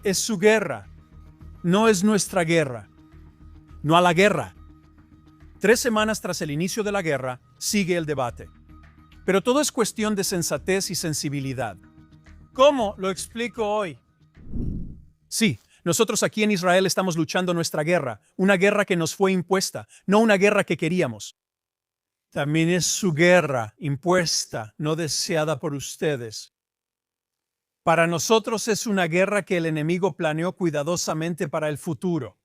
Es su guerra, no es nuestra guerra. No a la guerra. 3 semanas tras el inicio de la guerra, sigue el debate. Pero todo es cuestión de sensatez y sensibilidad. ¿Cómo? Lo explico hoy. Sí, nosotros aquí en Israel estamos luchando nuestra guerra, una guerra que nos fue impuesta, no una guerra que queríamos. También es su guerra, impuesta, no deseada por ustedes. Para nosotros es una guerra que el enemigo planeó cuidadosamente para el futuro.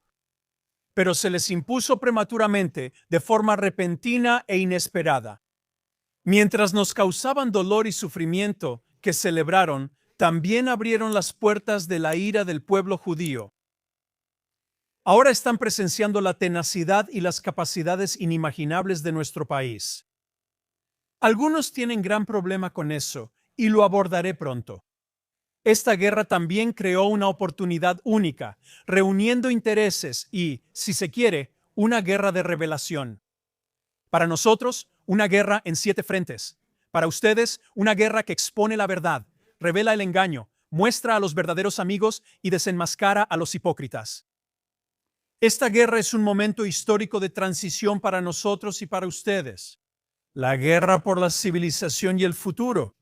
Pero se les impuso prematuramente, de forma repentina e inesperada. Mientras nos causaban dolor y sufrimiento, que celebraron, también abrieron las puertas de la ira del pueblo judío. Ahora están presenciando la tenacidad y las capacidades inimaginables de nuestro país. Algunos tienen gran problema con eso, y lo abordaré pronto. Esta guerra también creó una oportunidad única, reuniendo intereses y, si se quiere, una guerra de revelación. Para nosotros, una guerra en 7 frentes. Para ustedes, una guerra que expone la verdad, revela el engaño, muestra a los verdaderos amigos y desenmascara a los hipócritas. Esta guerra es un momento histórico de transición para nosotros y para ustedes. La guerra por la civilización y el futuro.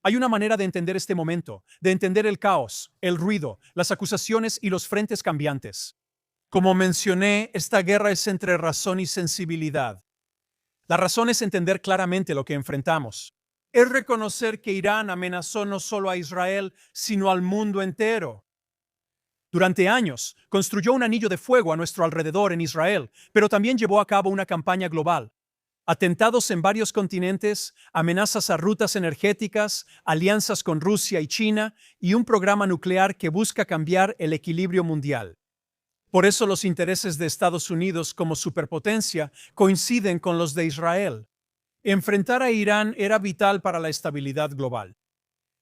Hay una manera de entender este momento, de entender el caos, el ruido, las acusaciones y los frentes cambiantes. Como mencioné, esta guerra es entre razón y sensibilidad. La razón es entender claramente lo que enfrentamos. Es reconocer que Irán amenazó no solo a Israel, sino al mundo entero. Durante años, construyó un anillo de fuego a nuestro alrededor en Israel, pero también llevó a cabo una campaña global. Atentados en varios continentes, amenazas a rutas energéticas, alianzas con Rusia y China y un programa nuclear que busca cambiar el equilibrio mundial. Por eso los intereses de Estados Unidos como superpotencia coinciden con los de Israel. Enfrentar a Irán era vital para la estabilidad global.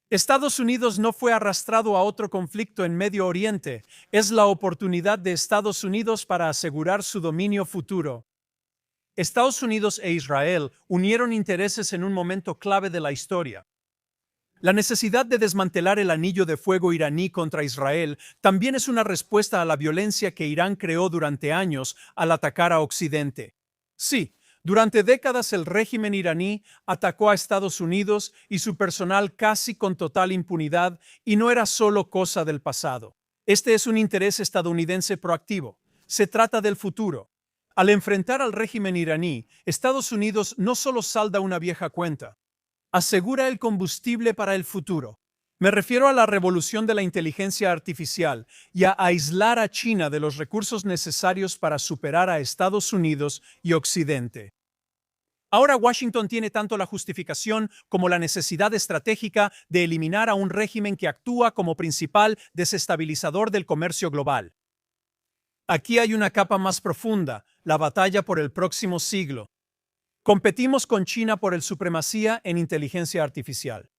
Estados Unidos no fue arrastrado a otro conflicto en Medio Oriente. Es la oportunidad de Estados Unidos para asegurar su dominio futuro. Estados Unidos e Israel unieron intereses en un momento clave de la historia. La necesidad de desmantelar el anillo de fuego iraní contra Israel también es una respuesta a la violencia que Irán creó durante años al atacar a Occidente. Sí, durante décadas el régimen iraní atacó a Estados Unidos y su personal casi con total impunidad, y no era solo cosa del pasado. Este es un interés estadounidense proactivo. Se trata del futuro. Al enfrentar al régimen iraní, Estados Unidos no solo salda una vieja cuenta, asegura el combustible para el futuro. Me refiero a la revolución de la inteligencia artificial y a aislar a China de los recursos necesarios para superar a Estados Unidos y Occidente. Ahora Washington tiene tanto la justificación como la necesidad estratégica de eliminar a un régimen que actúa como principal desestabilizador del comercio global. Aquí hay una capa más profunda, la batalla por el próximo siglo. Competimos con China por el supremacía en inteligencia artificial.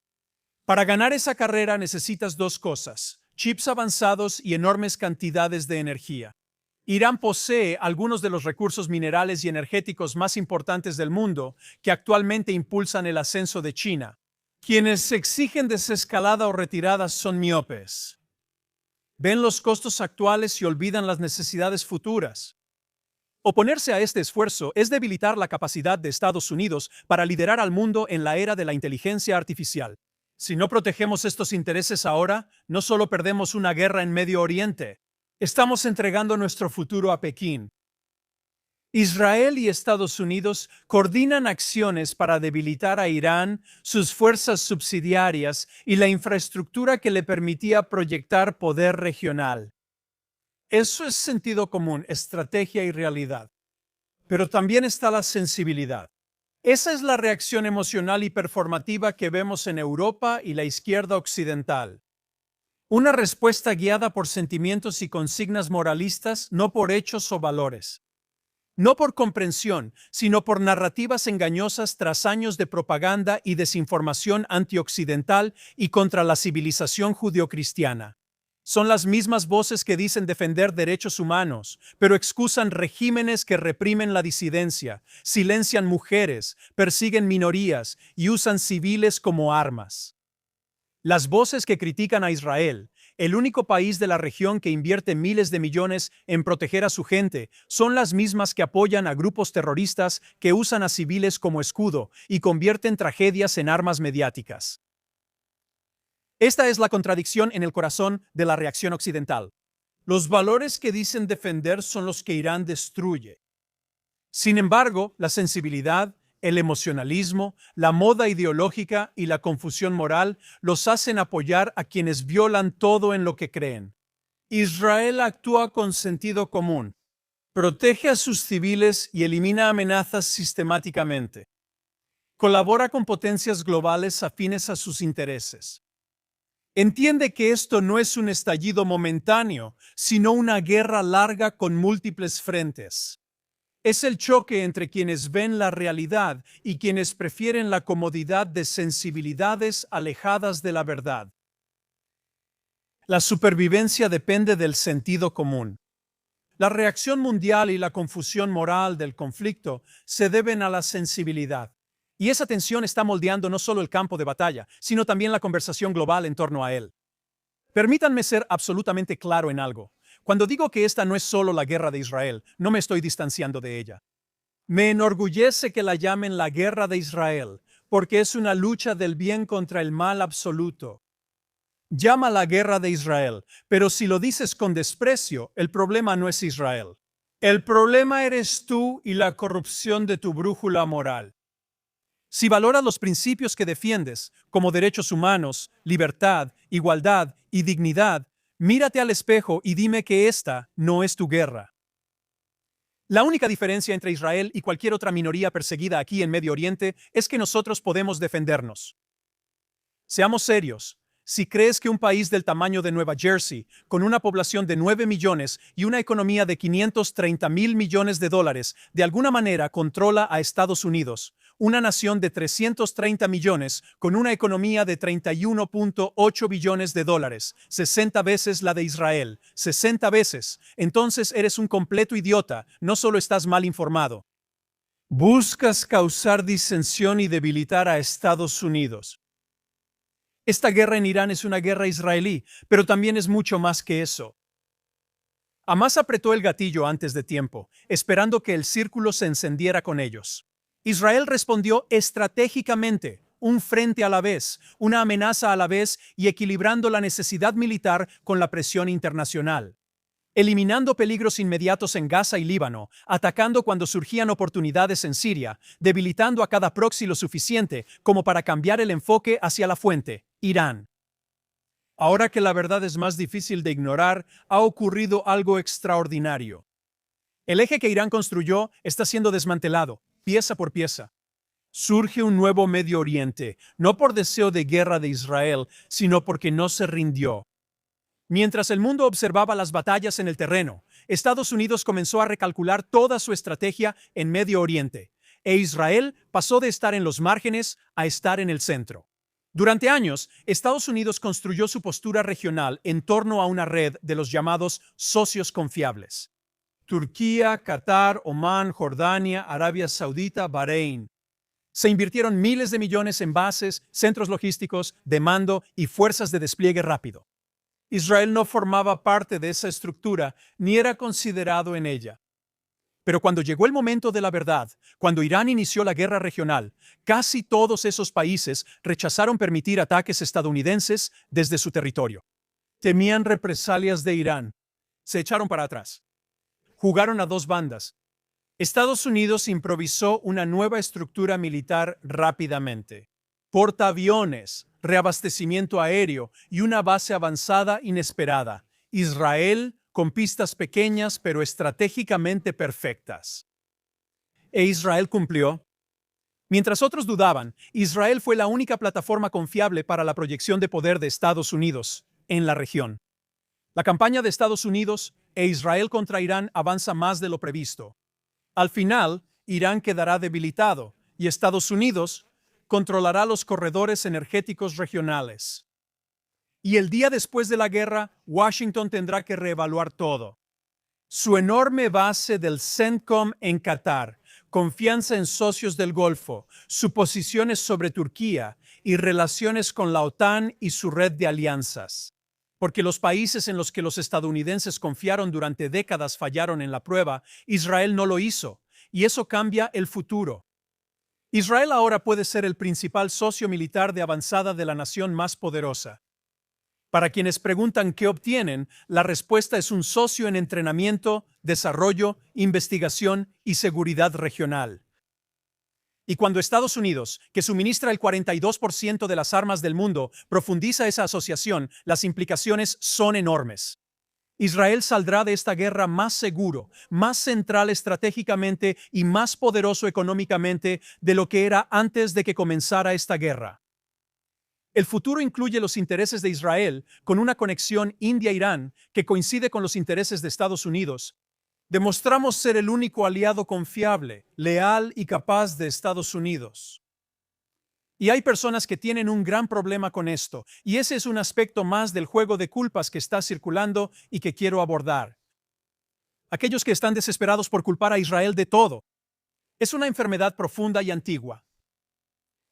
Para ganar esa carrera necesitas 2 cosas: chips avanzados y enormes cantidades de energía. Irán posee algunos de los recursos minerales y energéticos más importantes del mundo que actualmente impulsan el ascenso de China. Quienes exigen desescalada o retirada son miopes. Ven los costos actuales y olvidan las necesidades futuras. Oponerse a este esfuerzo es debilitar la capacidad de Estados Unidos para liderar al mundo en la era de la inteligencia artificial. Si no protegemos estos intereses ahora, no solo perdemos una guerra en Medio Oriente, estamos entregando nuestro futuro a Pekín. Israel y Estados Unidos coordinan acciones para debilitar a Irán, sus fuerzas subsidiarias y la infraestructura que le permitía proyectar poder regional. Eso es sentido común, estrategia y realidad. Pero también está la sensibilidad. Esa es la reacción emocional y performativa que vemos en Europa y la izquierda occidental. Una respuesta guiada por sentimientos y consignas moralistas, no por hechos o valores. No por comprensión, sino por narrativas engañosas tras años de propaganda y desinformación antioccidental y contra la civilización judio-cristiana. Son las mismas voces que dicen defender derechos humanos, pero excusan regímenes que reprimen la disidencia, silencian mujeres, persiguen minorías y usan civiles como armas. Las voces que critican a Israel, el único país de la región que invierte miles de millones en proteger a su gente, son las mismas que apoyan a grupos terroristas que usan a civiles como escudo y convierten tragedias en armas mediáticas. Esta es la contradicción en el corazón de la reacción occidental. Los valores que dicen defender son los que Irán destruye. Sin embargo, la sensibilidad, el emocionalismo, la moda ideológica y la confusión moral los hacen apoyar a quienes violan todo en lo que creen. Israel actúa con sentido común, protege a sus civiles y elimina amenazas sistemáticamente. Colabora con potencias globales afines a sus intereses. Entiende que esto no es un estallido momentáneo, sino una guerra larga con múltiples frentes. Es el choque entre quienes ven la realidad y quienes prefieren la comodidad de sensibilidades alejadas de la verdad. La supervivencia depende del sentido común. La reacción mundial y la confusión moral del conflicto se deben a la sensibilidad. Y esa tensión está moldeando no solo el campo de batalla, sino también la conversación global en torno a él. Permítanme ser absolutamente claro en algo. Cuando digo que esta no es solo la guerra de Israel, no me estoy distanciando de ella. Me enorgullece que la llamen la guerra de Israel, porque es una lucha del bien contra el mal absoluto. Llama la guerra de Israel, pero si lo dices con desprecio, el problema no es Israel. El problema eres tú y la corrupción de tu brújula moral. Si valoras los principios que defiendes, como derechos humanos, libertad, igualdad y dignidad, mírate al espejo y dime que esta no es tu guerra. La única diferencia entre Israel y cualquier otra minoría perseguida aquí en Medio Oriente es que nosotros podemos defendernos. Seamos serios. Si crees que un país del tamaño de Nueva Jersey, con una población de 9 millones y una economía de 530,000 millones de dólares, de alguna manera controla a Estados Unidos, una nación de 330 millones con una economía de 31.8 billones de dólares, 60 veces la de Israel, 60 veces, entonces eres un completo idiota, no solo estás mal informado. Buscas causar disensión y debilitar a Estados Unidos. Esta guerra en Irán es una guerra israelí, pero también es mucho más que eso. Hamás apretó el gatillo antes de tiempo, esperando que el círculo se encendiera con ellos. Israel respondió estratégicamente, un frente a la vez, una amenaza a la vez y equilibrando la necesidad militar con la presión internacional. Eliminando peligros inmediatos en Gaza y Líbano, atacando cuando surgían oportunidades en Siria, debilitando a cada proxy lo suficiente como para cambiar el enfoque hacia la fuente, Irán. Ahora que la verdad es más difícil de ignorar, ha ocurrido algo extraordinario. El eje que Irán construyó está siendo desmantelado, pieza por pieza. Surge un nuevo Medio Oriente, no por deseo de guerra de Israel, sino porque no se rindió. Mientras el mundo observaba las batallas en el terreno, Estados Unidos comenzó a recalcular toda su estrategia en Medio Oriente, e Israel pasó de estar en los márgenes a estar en el centro. Durante años, Estados Unidos construyó su postura regional en torno a una red de los llamados socios confiables. Turquía, Qatar, Omán, Jordania, Arabia Saudita, Bahrein. Se invirtieron miles de millones en bases, centros logísticos, de mando y fuerzas de despliegue rápido. Israel no formaba parte de esa estructura ni era considerado en ella. Pero cuando llegó el momento de la verdad, cuando Irán inició la guerra regional, casi todos esos países rechazaron permitir ataques estadounidenses desde su territorio. Temían represalias de Irán. Se echaron para atrás. Jugaron a dos bandas. Estados Unidos improvisó una nueva estructura militar rápidamente. Portaaviones, reabastecimiento aéreo y una base avanzada inesperada. Israel con pistas pequeñas pero estratégicamente perfectas. E Israel cumplió. Mientras otros dudaban, Israel fue la única plataforma confiable para la proyección de poder de Estados Unidos en la región. La campaña de Estados Unidos e Israel contra Irán avanza más de lo previsto. Al final, Irán quedará debilitado y Estados Unidos controlará los corredores energéticos regionales. Y el día después de la guerra, Washington tendrá que reevaluar todo. Su enorme base del CENTCOM en Qatar, confianza en socios del Golfo, suposiciones sobre Turquía y relaciones con la OTAN y su red de alianzas. Porque los países en los que los estadounidenses confiaron durante décadas fallaron en la prueba, Israel no lo hizo, y eso cambia el futuro. Israel ahora puede ser el principal socio militar de avanzada de la nación más poderosa. Para quienes preguntan qué obtienen, la respuesta es un socio en entrenamiento, desarrollo, investigación y seguridad regional. Y cuando Estados Unidos, que suministra el 42% de las armas del mundo, profundiza esa asociación, las implicaciones son enormes. Israel saldrá de esta guerra más seguro, más central estratégicamente y más poderoso económicamente de lo que era antes de que comenzara esta guerra. El futuro incluye los intereses de Israel con una conexión India-Irán que coincide con los intereses de Estados Unidos. Demostramos ser el único aliado confiable, leal y capaz de Estados Unidos. Y hay personas que tienen un gran problema con esto, y ese es un aspecto más del juego de culpas que está circulando y que quiero abordar. Aquellos que están desesperados por culpar a Israel de todo. Es una enfermedad profunda y antigua.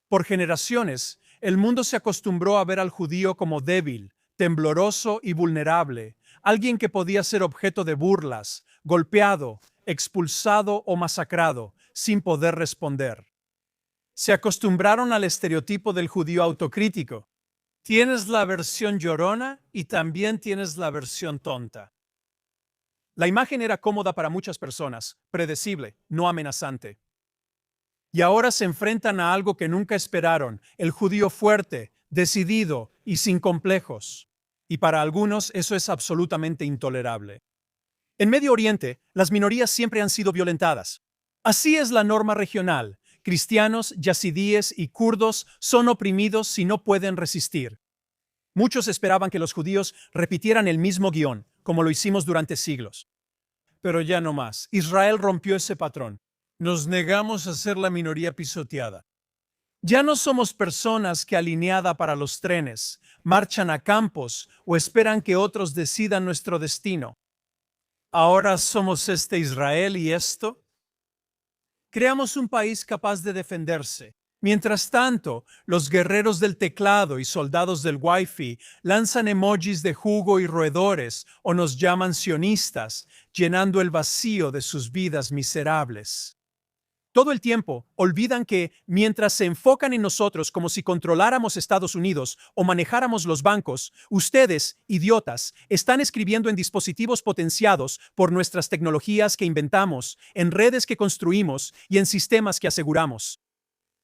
Por generaciones, el mundo se acostumbró a ver al judío como débil, tembloroso y vulnerable, alguien que podía ser objeto de burlas, golpeado, expulsado o masacrado, sin poder responder. Se acostumbraron al estereotipo del judío autocrítico. Tienes la versión llorona y también tienes la versión tonta. La imagen era cómoda para muchas personas, predecible, no amenazante. Y ahora se enfrentan a algo que nunca esperaron, el judío fuerte, decidido y sin complejos. Y para algunos eso es absolutamente intolerable. En Medio Oriente, las minorías siempre han sido violentadas. Así es la norma regional. Cristianos, yazidíes y kurdos son oprimidos si no pueden resistir. Muchos esperaban que los judíos repitieran el mismo guión, como lo hicimos durante siglos. Pero ya no más. Israel rompió ese patrón. Nos negamos a ser la minoría pisoteada. Ya no somos personas que alineada para los trenes, marchan a campos o esperan que otros decidan nuestro destino. Ahora somos este Israel y esto. Creamos un país capaz de defenderse. Mientras tanto, los guerreros del teclado y soldados del Wi-Fi lanzan emojis de jugo y roedores o nos llaman sionistas, llenando el vacío de sus vidas miserables. Todo el tiempo olvidan que, mientras se enfocan en nosotros como si controláramos Estados Unidos o manejáramos los bancos, ustedes, idiotas, están escribiendo en dispositivos potenciados por nuestras tecnologías que inventamos, en redes que construimos y en sistemas que aseguramos.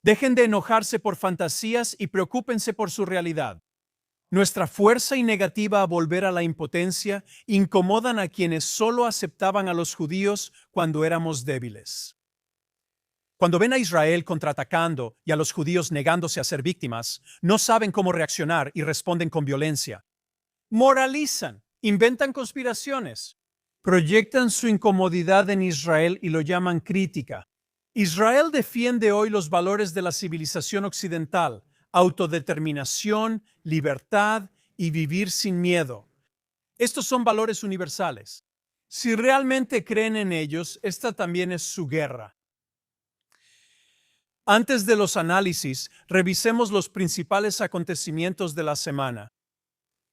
Dejen de enojarse por fantasías y preocúpense por su realidad. Nuestra fuerza y negativa a volver a la impotencia incomodan a quienes solo aceptaban a los judíos cuando éramos débiles. Cuando ven a Israel contraatacando y a los judíos negándose a ser víctimas, no saben cómo reaccionar y responden con violencia. Moralizan, inventan conspiraciones, proyectan su incomodidad en Israel y lo llaman crítica. Israel defiende hoy los valores de la civilización occidental: autodeterminación, libertad y vivir sin miedo. Estos son valores universales. Si realmente creen en ellos, esta también es su guerra. Antes de los análisis, revisemos los principales acontecimientos de la semana.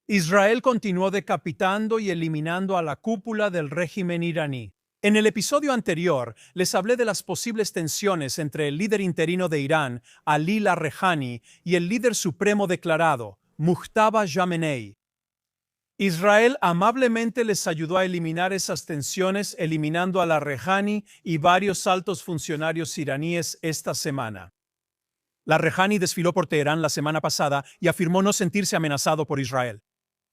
Israel continuó decapitando y eliminando a la cúpula del régimen iraní. En el episodio anterior, les hablé de las posibles tensiones entre el líder interino de Irán, Ali Larrejani, y el líder supremo declarado, Mujtaba Khamenei. Israel amablemente les ayudó a eliminar esas tensiones, eliminando a Larrejani y varios altos funcionarios iraníes esta semana. Larrejani desfiló por Teherán la semana pasada y afirmó no sentirse amenazado por Israel.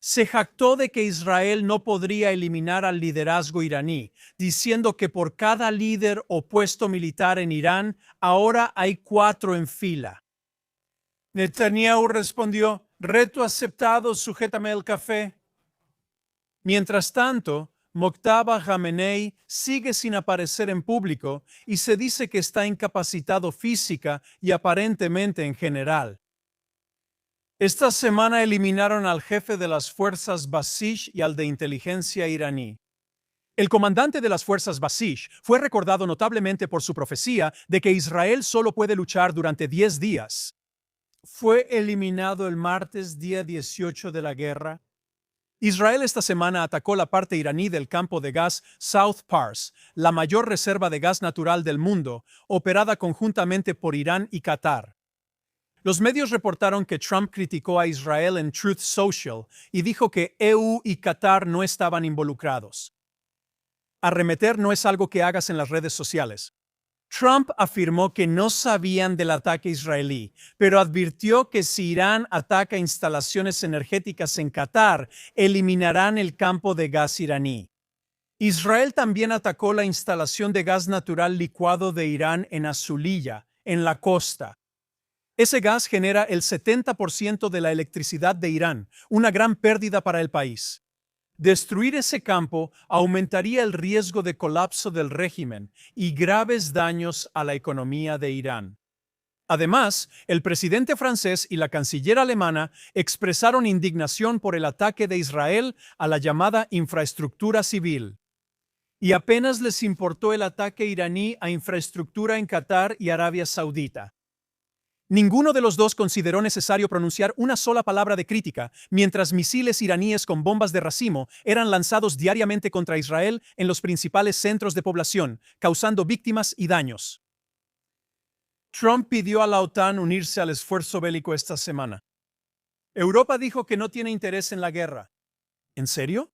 Se jactó de que Israel no podría eliminar al liderazgo iraní, diciendo que por cada líder o puesto militar en Irán, ahora hay 4 en fila. Netanyahu respondió, reto aceptado, sujétame el café. Mientras tanto, Mojtaba Khamenei sigue sin aparecer en público y se dice que está incapacitado física y aparentemente en general. Esta semana eliminaron al jefe de las fuerzas Basij y al de inteligencia iraní. El comandante de las fuerzas Basij fue recordado notablemente por su profecía de que Israel solo puede luchar durante 10 días. Fue eliminado el martes, día 18 de la guerra. Israel esta semana atacó la parte iraní del campo de gas South Pars, la mayor reserva de gas natural del mundo, operada conjuntamente por Irán y Qatar. Los medios reportaron que Trump criticó a Israel en Truth Social y dijo que EU y Qatar no estaban involucrados. Arremeter no es algo que hagas en las redes sociales. Trump afirmó que no sabían del ataque israelí, pero advirtió que si Irán ataca instalaciones energéticas en Qatar, eliminarán el campo de gas iraní. Israel también atacó la instalación de gas natural licuado de Irán en Azulilla, en la costa. Ese gas genera el 70% de la electricidad de Irán, una gran pérdida para el país. Destruir ese campo aumentaría el riesgo de colapso del régimen y graves daños a la economía de Irán. Además, el presidente francés y la canciller alemana expresaron indignación por el ataque de Israel a la llamada infraestructura civil. Y apenas les importó el ataque iraní a infraestructura en Qatar y Arabia Saudita. Ninguno de los dos consideró necesario pronunciar una sola palabra de crítica, mientras misiles iraníes con bombas de racimo eran lanzados diariamente contra Israel en los principales centros de población, causando víctimas y daños. Trump pidió a la OTAN unirse al esfuerzo bélico esta semana. Europa dijo que no tiene interés en la guerra. ¿En serio?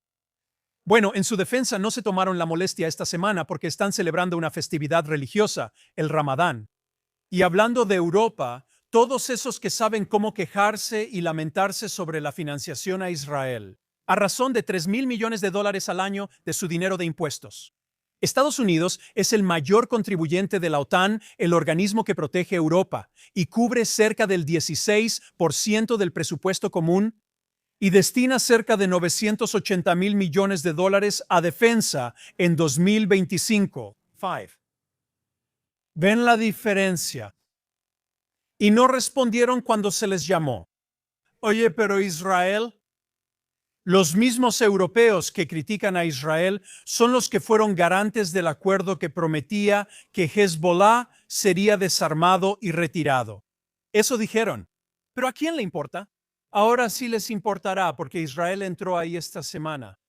Bueno, en su defensa no se tomaron la molestia esta semana porque están celebrando una festividad religiosa, el Ramadán. Y hablando de Europa, todos esos que saben cómo quejarse y lamentarse sobre la financiación a Israel, a razón de $3,000 millones al año de su dinero de impuestos. Estados Unidos es el mayor contribuyente de la OTAN, el organismo que protege Europa, y cubre cerca del 16% del presupuesto común y destina cerca de $980,000 millones a defensa en 2025. ¿Ven la diferencia? Y no respondieron cuando se les llamó. Oye, pero Israel. Los mismos europeos que critican a Israel son los que fueron garantes del acuerdo que prometía que Hezbollah sería desarmado y retirado. Eso dijeron. ¿Pero a quién le importa? Ahora sí les importará porque Israel entró ahí esta semana.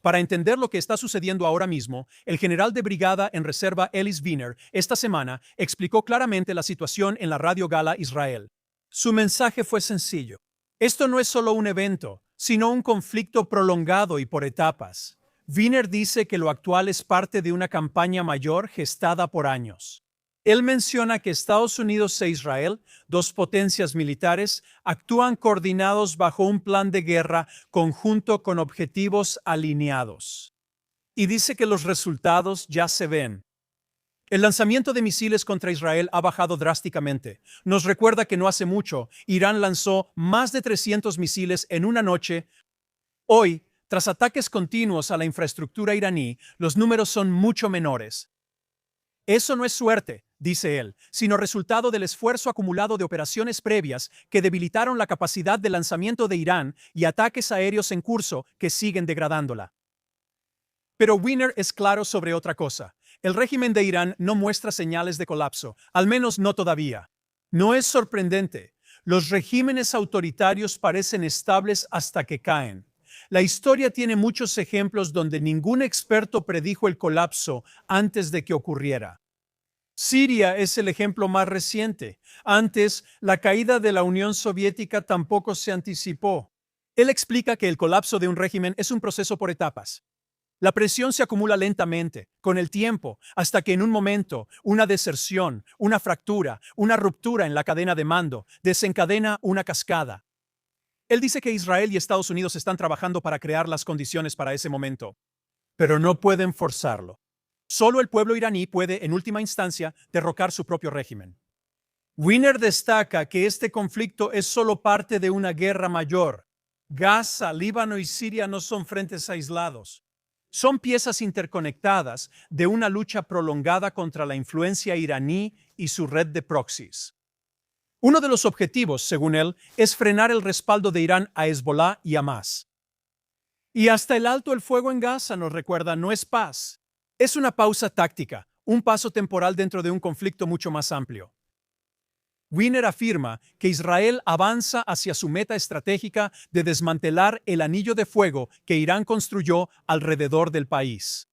Para entender lo que está sucediendo ahora mismo, el general de brigada en reserva Ellis Wiener esta semana explicó claramente la situación en la Radio Gala Israel. Su mensaje fue sencillo. Esto no es solo un evento, sino un conflicto prolongado y por etapas. Wiener dice que lo actual es parte de una campaña mayor gestada por años. Él menciona que Estados Unidos e Israel, dos potencias militares, actúan coordinados bajo un plan de guerra conjunto con objetivos alineados. Y dice que los resultados ya se ven. El lanzamiento de misiles contra Israel ha bajado drásticamente. Nos recuerda que no hace mucho, Irán lanzó más de 300 misiles en una noche. Hoy, tras ataques continuos a la infraestructura iraní, los números son mucho menores. Eso no es suerte, dice él, sino resultado del esfuerzo acumulado de operaciones previas que debilitaron la capacidad de lanzamiento de Irán y ataques aéreos en curso que siguen degradándola. Pero Wiener es claro sobre otra cosa. El régimen de Irán no muestra señales de colapso, al menos no todavía. No es sorprendente. Los regímenes autoritarios parecen estables hasta que caen. La historia tiene muchos ejemplos donde ningún experto predijo el colapso antes de que ocurriera. Siria es el ejemplo más reciente. Antes, la caída de la Unión Soviética tampoco se anticipó. Él explica que el colapso de un régimen es un proceso por etapas. La presión se acumula lentamente, con el tiempo, hasta que en un momento, una deserción, una fractura, una ruptura en la cadena de mando, desencadena una cascada. Él dice que Israel y Estados Unidos están trabajando para crear las condiciones para ese momento, pero no pueden forzarlo. Solo el pueblo iraní puede, en última instancia, derrocar su propio régimen. Wiener destaca que este conflicto es solo parte de una guerra mayor. Gaza, Líbano y Siria no son frentes aislados. Son piezas interconectadas de una lucha prolongada contra la influencia iraní y su red de proxies. Uno de los objetivos, según él, es frenar el respaldo de Irán a Hezbollah y Hamás. Y hasta el alto el fuego en Gaza, nos recuerda, no es paz. Es una pausa táctica, un paso temporal dentro de un conflicto mucho más amplio. Wiener afirma que Israel avanza hacia su meta estratégica de desmantelar el anillo de fuego que Irán construyó alrededor del país.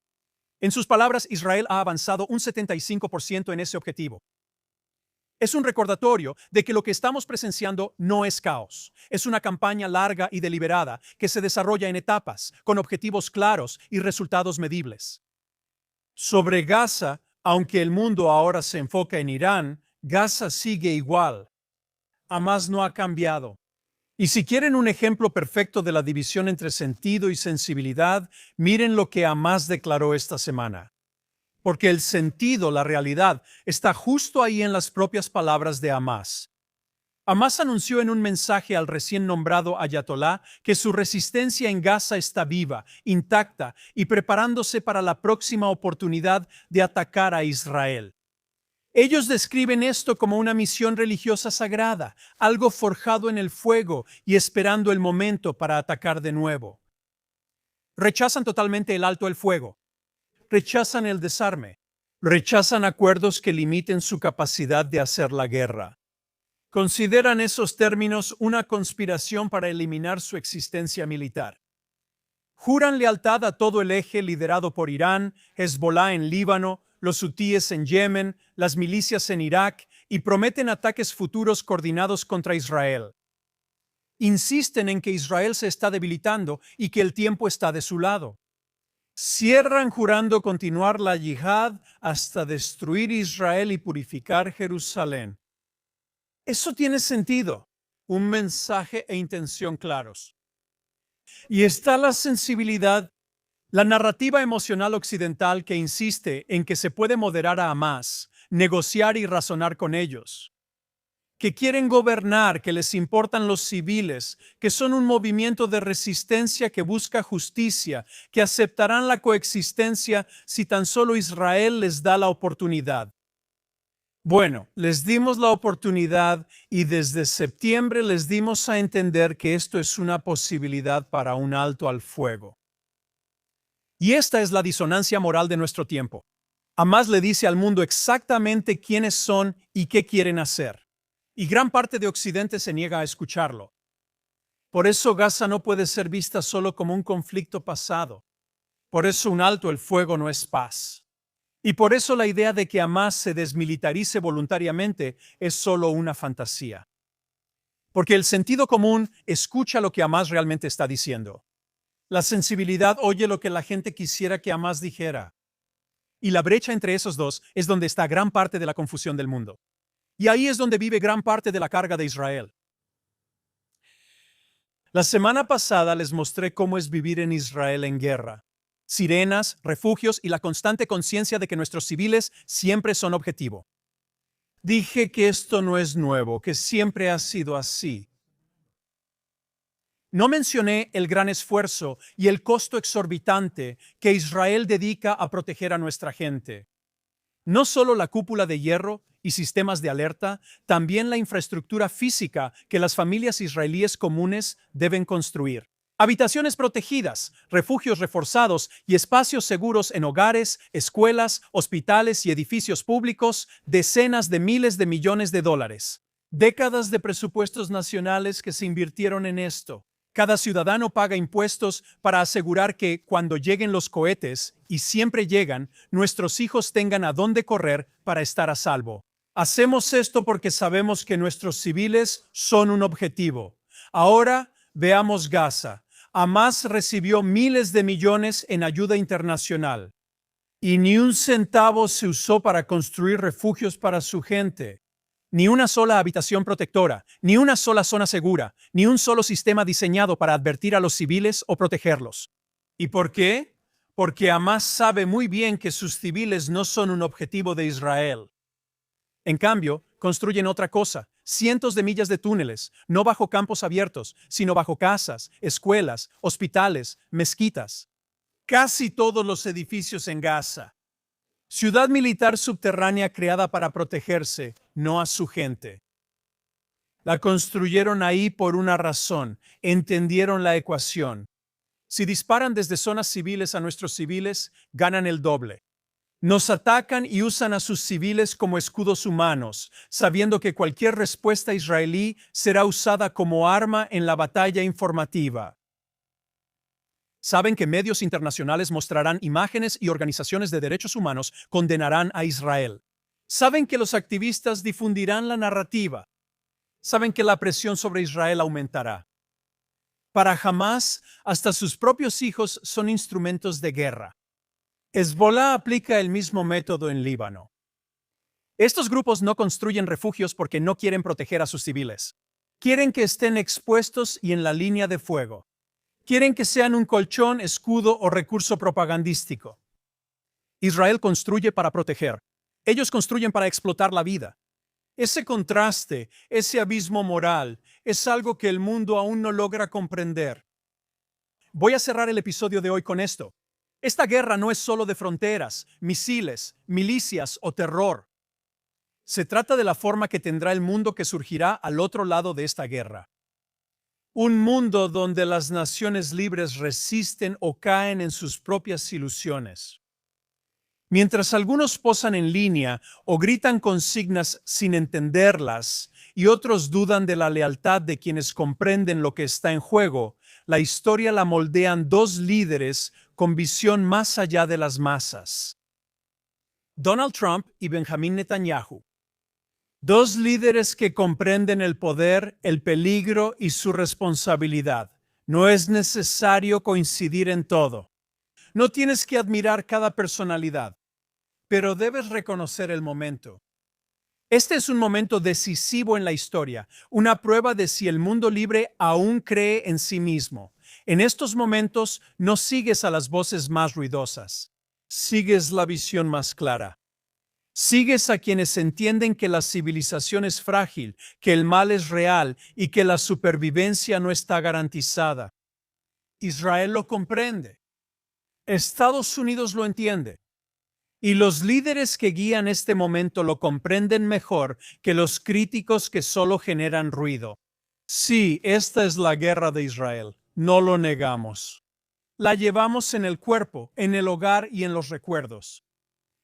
En sus palabras, Israel ha avanzado un 75% en ese objetivo. Es un recordatorio de que lo que estamos presenciando no es caos. Es una campaña larga y deliberada que se desarrolla en etapas, con objetivos claros y resultados medibles. Sobre Gaza, aunque el mundo ahora se enfoca en Irán, Gaza sigue igual. Hamás no ha cambiado. Y si quieren un ejemplo perfecto de la división entre sentido y sensibilidad, miren lo que Hamás declaró esta semana. Porque el sentido, la realidad, está justo ahí en las propias palabras de Hamás. Hamás anunció en un mensaje al recién nombrado ayatolá que su resistencia en Gaza está viva, intacta y preparándose para la próxima oportunidad de atacar a Israel. Ellos describen esto como una misión religiosa sagrada, algo forjado en el fuego y esperando el momento para atacar de nuevo. Rechazan totalmente el alto el fuego. Rechazan el desarme. Rechazan acuerdos que limiten su capacidad de hacer la guerra. Consideran esos términos una conspiración para eliminar su existencia militar. Juran lealtad a todo el eje liderado por Irán, Hezbollah en Líbano, los hutíes en Yemen, las milicias en Irak y prometen ataques futuros coordinados contra Israel. Insisten en que Israel se está debilitando y que el tiempo está de su lado. Cierran jurando continuar la yihad hasta destruir Israel y purificar Jerusalén. Eso tiene sentido, un mensaje e intención claros. Y está la sensibilidad, la narrativa emocional occidental que insiste en que se puede moderar a Hamás, negociar y razonar con ellos, que quieren gobernar, que les importan los civiles, que son un movimiento de resistencia que busca justicia, que aceptarán la coexistencia si tan solo Israel les da la oportunidad. Bueno, les dimos la oportunidad y desde septiembre les dimos a entender que esto es una posibilidad para un alto al fuego. Y esta es la disonancia moral de nuestro tiempo. Hamás le dice al mundo exactamente quiénes son y qué quieren hacer. Y gran parte de Occidente se niega a escucharlo. Por eso Gaza no puede ser vista solo como un conflicto pasado. Por eso un alto el fuego no es paz. Y por eso la idea de que Hamás se desmilitarice voluntariamente es solo una fantasía. Porque el sentido común escucha lo que Hamás realmente está diciendo. La sensibilidad oye lo que la gente quisiera que Hamás dijera. Y la brecha entre esos dos es donde está gran parte de la confusión del mundo. Y ahí es donde vive gran parte de la carga de Israel. La semana pasada les mostré cómo es vivir en Israel en guerra. Sirenas, refugios y la constante conciencia de que nuestros civiles siempre son objetivo. Dije que esto no es nuevo, que siempre ha sido así. No mencioné el gran esfuerzo y el costo exorbitante que Israel dedica a proteger a nuestra gente. No solo la cúpula de hierro y sistemas de alerta, también la infraestructura física que las familias israelíes comunes deben construir. Habitaciones protegidas, refugios reforzados y espacios seguros en hogares, escuelas, hospitales y edificios públicos, decenas de miles de millones de dólares. Décadas de presupuestos nacionales que se invirtieron en esto. Cada ciudadano paga impuestos para asegurar que, cuando lleguen los cohetes, y siempre llegan, nuestros hijos tengan a dónde correr para estar a salvo. Hacemos esto porque sabemos que nuestros civiles son un objetivo. Ahora, veamos Gaza. Hamás recibió miles de millones en ayuda internacional. Y ni un centavo se usó para construir refugios para su gente. Ni una sola habitación protectora, ni una sola zona segura, ni un solo sistema diseñado para advertir a los civiles o protegerlos. ¿Y por qué? Porque Hamás sabe muy bien que sus civiles no son un objetivo de Israel. En cambio, construyen otra cosa, cientos de millas de túneles, no bajo campos abiertos, sino bajo casas, escuelas, hospitales, mezquitas. Casi todos los edificios en Gaza. Ciudad militar subterránea creada para protegerse, no a su gente. La construyeron ahí por una razón, entendieron la ecuación. Si disparan desde zonas civiles a nuestros civiles, ganan el doble. Nos atacan y usan a sus civiles como escudos humanos, sabiendo que cualquier respuesta israelí será usada como arma en la batalla informativa. Saben que medios internacionales mostrarán imágenes y organizaciones de derechos humanos condenarán a Israel. Saben que los activistas difundirán la narrativa. Saben que la presión sobre Israel aumentará. Para Hamás, hasta sus propios hijos son instrumentos de guerra. Hezbolá aplica el mismo método en Líbano. Estos grupos no construyen refugios porque no quieren proteger a sus civiles. Quieren que estén expuestos y en la línea de fuego. Quieren que sean un colchón, escudo o recurso propagandístico. Israel construye para proteger. Ellos construyen para explotar la vida. Ese contraste, ese abismo moral, es algo que el mundo aún no logra comprender. Voy a cerrar el episodio de hoy con esto. Esta guerra no es solo de fronteras, misiles, milicias o terror. Se trata de la forma que tendrá el mundo que surgirá al otro lado de esta guerra. Un mundo donde las naciones libres resisten o caen en sus propias ilusiones. Mientras algunos posan en línea o gritan consignas sin entenderlas y otros dudan de la lealtad de quienes comprenden lo que está en juego, la historia la moldean dos líderes con visión más allá de las masas. Donald Trump y Benjamin Netanyahu. Dos líderes que comprenden el poder, el peligro y su responsabilidad. No es necesario coincidir en todo. No tienes que admirar cada personalidad, pero debes reconocer el momento. Este es un momento decisivo en la historia, una prueba de si el mundo libre aún cree en sí mismo. En estos momentos no sigues a las voces más ruidosas, sigues la visión más clara. Sigues a quienes entienden que la civilización es frágil, que el mal es real y que la supervivencia no está garantizada. Israel lo comprende. Estados Unidos lo entiende. Y los líderes que guían este momento lo comprenden mejor que los críticos que solo generan ruido. Sí, esta es la guerra de Israel, no lo negamos. La llevamos en el cuerpo, en el hogar y en los recuerdos.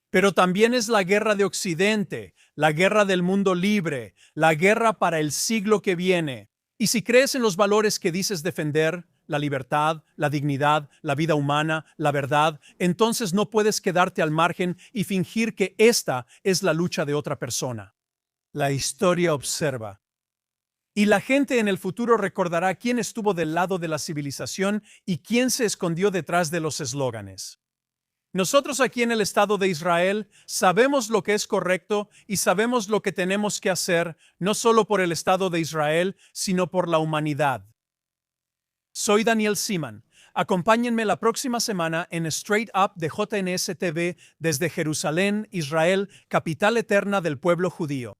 Pero también es la guerra de Occidente, la guerra del mundo libre, la guerra para el siglo que viene. Y si crees en los valores que dices defender, la libertad, la dignidad, la vida humana, la verdad, entonces no puedes quedarte al margen y fingir que esta es la lucha de otra persona. La historia observa. Y la gente en el futuro recordará quién estuvo del lado de la civilización y quién se escondió detrás de los eslóganes. Nosotros aquí en el Estado de Israel sabemos lo que es correcto y sabemos lo que tenemos que hacer, no solo por el Estado de Israel, sino por la humanidad. Soy Daniel Seaman. Acompáñenme la próxima semana en Straight Up de JNS TV desde Jerusalén, Israel, capital eterna del pueblo judío.